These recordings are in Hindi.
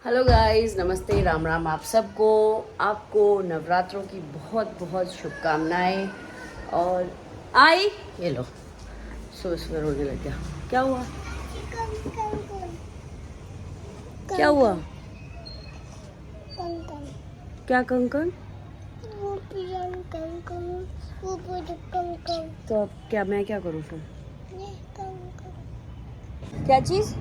हेलो गाइस, नमस्ते, राम राम आप सबको। आपको नवरात्रों की बहुत बहुत शुभकामनाएं। और आई ये लो, सुबह सुबह रोने लग गया। क्या हुआ? क्या हुआ? क्या कंकन? तो अब क्या मैं क्या करूँ फिर? क्या चीज़?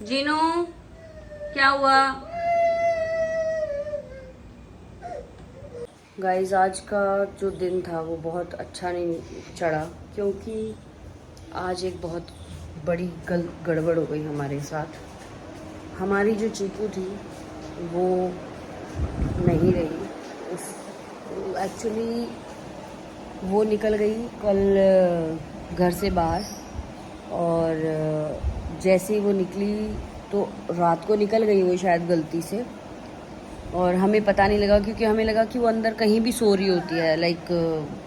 जीनू, क्या हुआ? गाइस, आज का जो दिन था वो बहुत अच्छा नहीं चढ़ा, क्योंकि आज एक बहुत बड़ी गड़बड़ हो गई हमारे साथ। हमारी जो चीकू थी वो नहीं रही। उस एक्चुअली वो निकल गई कल घर से बाहर, और जैसे ही वो निकली तो रात को निकल गई वो शायद गलती से, और हमें पता नहीं लगा, क्योंकि हमें लगा कि वो अंदर कहीं भी सो रही होती है, लाइक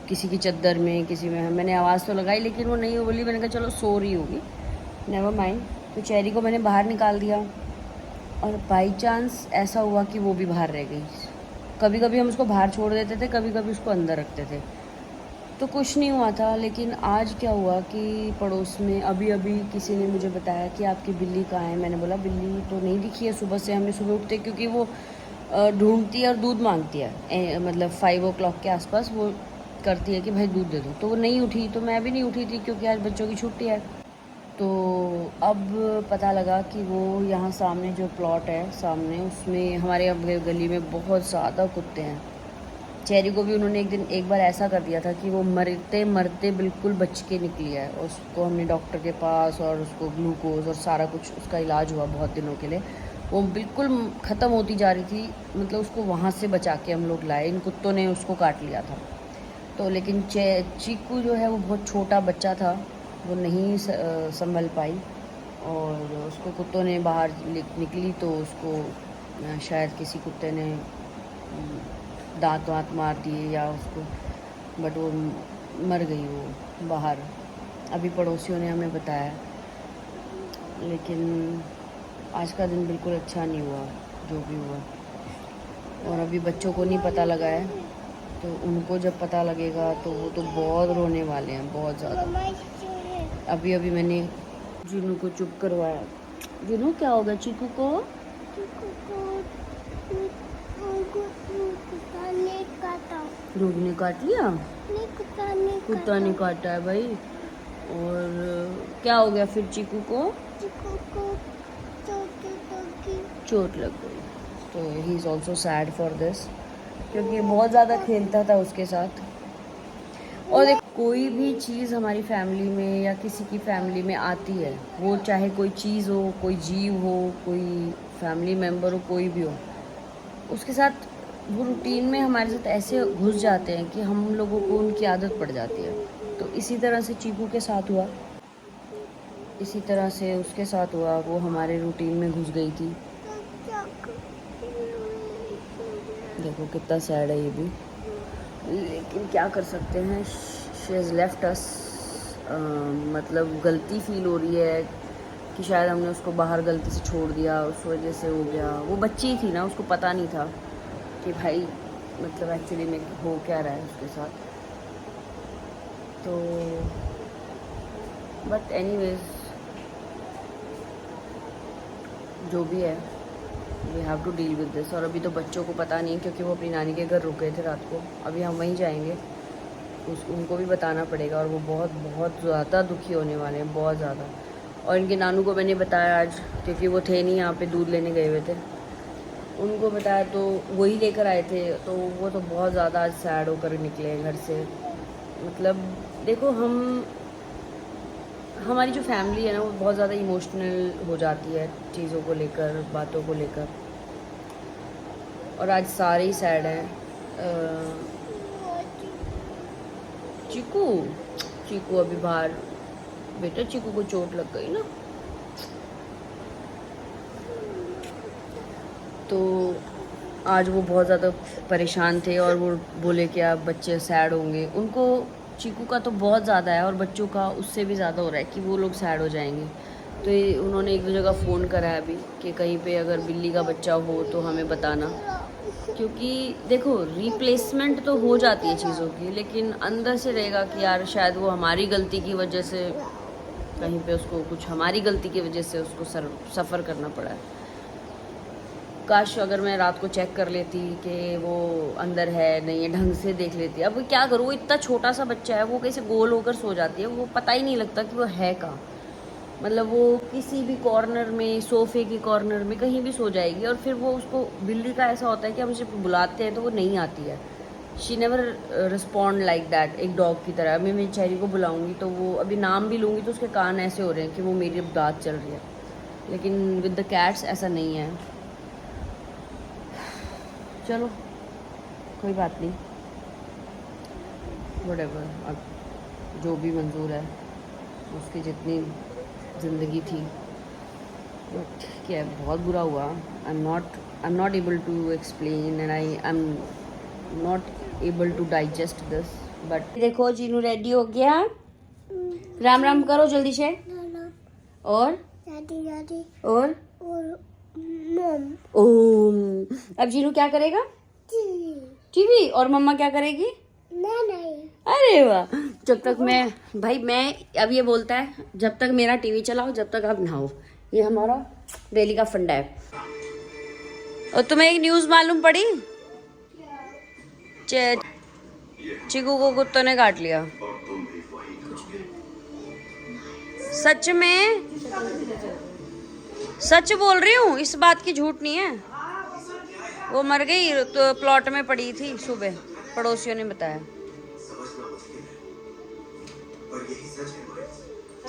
किसी की चद्दर में, किसी में। मैंने आवाज़ तो लगाई लेकिन वो नहीं बोली। मैंने कहा चलो सो रही होगी, नेवर माइंड। तो चेरी को मैंने बाहर निकाल दिया, और बाई चांस ऐसा हुआ कि वो भी बाहर रह गई। कभी कभी हम उसको बाहर छोड़ देते थे, कभी कभी उसको अंदर रखते थे, तो कुछ नहीं हुआ था। लेकिन आज क्या हुआ कि पड़ोस में अभी अभी किसी ने मुझे बताया कि आपकी बिल्ली कहाँ है। मैंने बोला बिल्ली तो नहीं दिखी है सुबह से हमें। सुबह उठते क्योंकि वो ढूंढती है और दूध मांगती है, मतलब 5 o'clock के आसपास वो करती है कि भाई दूध दे दो। तो वो नहीं उठी, तो मैं भी नहीं उठी थी क्योंकि आज बच्चों की छुट्टी है। तो अब पता लगा कि वो यहाँ सामने जो प्लॉट है सामने, उसमें हमारे अब गली में बहुत ज़्यादा कुत्ते हैं। चेरी को भी उन्होंने एक बार ऐसा कर दिया था कि वो मरते मरते बिल्कुल बच के निकली है। उसको हमने डॉक्टर के पास, और उसको ग्लूकोज और सारा कुछ उसका इलाज हुआ बहुत दिनों के लिए। वो बिल्कुल ख़त्म होती जा रही थी, मतलब उसको वहाँ से बचा के हम लोग लाए। इन कुत्तों ने उसको काट लिया था। तो लेकिन चीकू जो है वो बहुत छोटा बच्चा था, वो नहीं संभल पाई, और उसको कुत्तों ने बाहर निकली तो उसको शायद किसी कुत्ते ने दांत वाँत मार दिए या उसको, बट वो मर गई वो बाहर। अभी पड़ोसियों ने हमें बताया। लेकिन आज का दिन बिल्कुल अच्छा नहीं हुआ जो भी हुआ, और अभी बच्चों को नहीं पता लगा है, तो उनको जब पता लगेगा तो वो तो बहुत रोने वाले हैं, बहुत ज़्यादा। अभी अभी मैंने जुनू को चुप करवाया। जुनू, क्या होगा चीकू को? रोग ने काट लिया? कुत्ता ने काटा है भाई। और क्या हो गया फिर चीकू को? चोट लग गई। तो he is also sad for this, क्योंकि बहुत ज़्यादा खेलता था उसके साथ। और देख, कोई भी चीज़ हमारी फैमिली में या किसी की फैमिली में आती है, वो चाहे कोई चीज़ हो, कोई जीव हो, कोई फैमिली मेम्बर हो, कोई भी हो, उसके साथ वो रूटीन में हमारे साथ ऐसे घुस जाते हैं कि हम लोगों को उनकी आदत पड़ जाती है। तो इसी तरह से चीकू के साथ हुआ, इसी तरह से उसके साथ हुआ। वो हमारे रूटीन में घुस गई थी। देखो कितना सैड है ये भी, लेकिन क्या कर सकते हैं। शी हैज़ लेफ्ट अस। मतलब गलती फील हो रही है कि शायद हमने उसको बाहर गलती से छोड़ दिया, उस वजह से हो गया। वो बच्ची थी ना, उसको पता नहीं था कि भाई मतलब एक्चुअली में हो क्या रहा है उसके साथ। तो बट एनीवेज, जो भी है, we have to deal with this. और अभी तो बच्चों को पता नहीं, क्योंकि वो अपनी नानी के घर रुक गए थे रात को। अभी हम वहीं जाएंगे, उनको भी बताना पड़ेगा, और वो बहुत बहुत ज़्यादा दुखी होने वाले हैं, बहुत ज़्यादा। और इनके नानू को मैंने बताया आज, क्योंकि वो थे नहीं यहाँ पे, दूध लेने गए हुए थे। उनको बताया तो वही लेकर आए थे, तो वो तो बहुत ज़्यादा आज सैड होकर निकले घर से। मतलब देखो, हमारी जो फैमिली है ना, वो बहुत ज़्यादा इमोशनल हो जाती है चीज़ों को लेकर, बातों को लेकर, और आज सारे ही सैड हैं। चीकू, चीकू अभी बाहर, बेटा चीकू को चोट लग गई ना, तो आज वो बहुत ज़्यादा परेशान थे, और वो बोले कि आप बच्चे सैड होंगे। उनको चीकू का तो बहुत ज़्यादा है और बच्चों का उससे भी ज़्यादा हो रहा है कि वो लोग सैड हो जाएंगे। तो ये उन्होंने एक दो जगह फ़ोन करा है अभी कि कहीं पे अगर बिल्ली का बच्चा हो तो हमें बताना, क्योंकि देखो रिप्लेसमेंट तो हो जाती है चीज़ों की, लेकिन अंदर से रहेगा कि यार शायद वो हमारी गलती की वजह से कहीं पे उसको कुछ हमारी गलती की वजह से उसको सफ़र करना पड़ा है। काश अगर मैं रात को चेक कर लेती कि वो अंदर है नहीं है, ढंग से देख लेती। अब क्या करूँ, वो इतना छोटा सा बच्चा है, वो कैसे गोल होकर सो जाती है, वो पता ही नहीं लगता कि वो है कहाँ। मतलब वो किसी भी कॉर्नर में, सोफे के कॉर्नर में कहीं भी सो जाएगी। और फिर वो उसको, बिल्ली का ऐसा होता है कि हम उसे बुलाते हैं तो वो नहीं आती है। She never respond like that, एक डॉग की तरह। मैं मेरी चेरी को बुलाऊंगी तो वो, अभी नाम भी लूँगी तो उसके कान ऐसे हो रहे हैं कि वो मेरी अब बात चल रही है। लेकिन विद द कैट्स ऐसा नहीं है। चलो कोई बात नहीं, व्हाटएवर, अब जो भी मंजूर है, उसकी जितनी ज़िंदगी थी। बट क्या बहुत बुरा हुआ। I am not able to explain and I am not able to digest this. But देखो जीनू रेडी हो गया। राम राम करो जल्दी से। और और ओम। अब जीनू क्या करेगा? टीवी। और मम्मा क्या करेगी? नहीं। अरे वाह। जब तक मैं अब ये बोलता है जब तक मेरा टीवी चलाओ जब तक आप नहाओ। ये हमारा डेली का फंडा है। और तुम्हें एक न्यूज़ मालूम पड़ी? चिकू को कुत्तों ने काट लिया। सच में, सच बोल रही हूँ, इस बात की झूठ नहीं है। वो मर गई तो प्लॉट में पड़ी थी सुबह, पड़ोसियों ने बताया।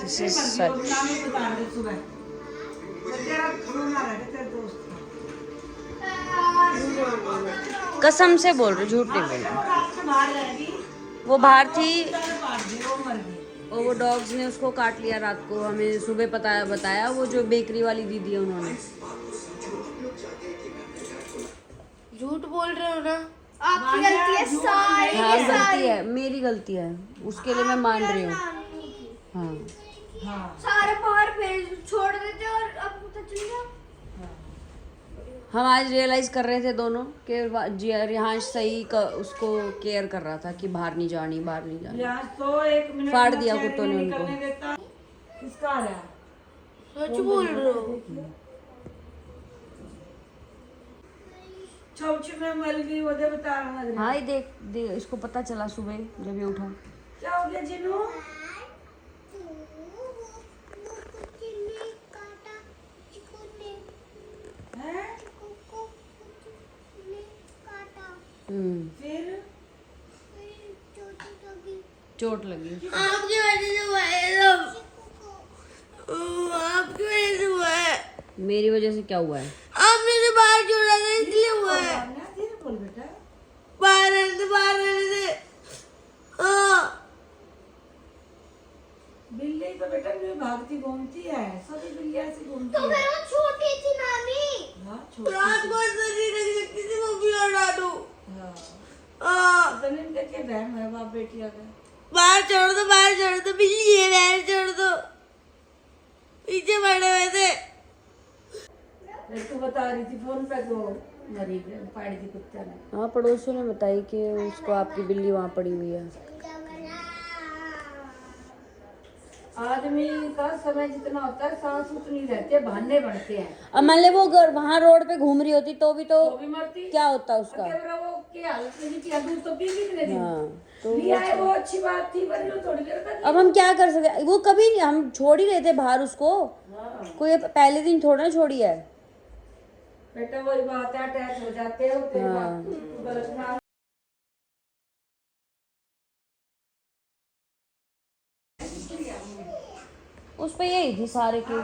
This is such. कसम से बोल रही, झूठ नहीं बोल रही। वो बाहर थी और वो डॉग्स ने उसको काट लिया रात को। हमें सुबह बताया वो जो बेकरी वाली दीदी है उन्होंने। झूठ बोल रहे हो ना, आपकी गलती है, सारी हाँ की गलती सारी। है, मेरी गलती है, उसके लिए मैं मान रही हूँ। हाँ सारे बाहर भेज छोड़ देते और अब पता चल गया। हम आज रियलाइज कर रहे थे दोनों कि रिहांश सही उसको केयर कर रहा था कि बाहर नहीं जानी, बाहर नहीं जानी। तो एक मिनट फाड़ दिया कुत्तों ने उनको। किसका आ रहा? सच बोल रहे हो? चौची में मल गई, वो दे बता रहा है। हाँ ये देख इसको पता चला सुबह जब ये उठा। क्या हो गया जिनू? फिर चोट लगी। आपकी वजह से हुआ है सब, आपकी वजह से हुआ है। मेरी वजह से क्या हुआ है? आपने से बाहर छोड़ा था इसलिए हुआ है। धीरे बोल बेटा। बाहर रहने से हाँ। बिल्ली तो बेटा भी भागती घूमती है, सभी बिल्ली ऐसी घूमती तो है। फिर वो छोटी थी नानी, हाँ, छोटी रात को नहीं रख सकती थी, वो भी हटा दो। हाँ। हाँ, तो इनका क्या बहन है बाप बेटिया का? बाहर छोड़ दो, बाहर छोड़ दो, बिल्ली है बाहर छोड़ दो, पीछे पड़े हुए थे। तू बता रही थी फोन पे तो मरी गई, पाड़ी थी कुत्ते ने। हाँ पड़ोसियों ने बताई कि उसको आपकी बिल्ली वहाँ पड़ी हुई है। आदमी का समय जितना होता है सांस उतनी रहती है, बहाने बढ़ते हैं। अब मान ले वो वहाँ रोड पे घूम रही होती तो भी भी मरती। क्या होता उसका। अगर वो की हालत में थी, दूध तो पी कितने दिन। हाँ तो लिया है वो अच्छी बात थी, पर यूं थोड़ी देर तक। अब हम क्या कर सकते, वो कभी नहीं, हम छोड़ ही रहे थे बाहर उसको। कोई पहले दिन थोड़ा ना छोड़ी है। बेटा वही बात है, अटैच हो जाते हैं तेरी हाँ। बात गलत ना। उस पे यही थी सारे के,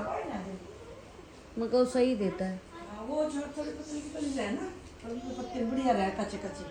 मगर वो सही देता है। वो छोटे छोटे पत्ते है ना, पत्ते बढ़िया रहे, कच्चे कच्चे।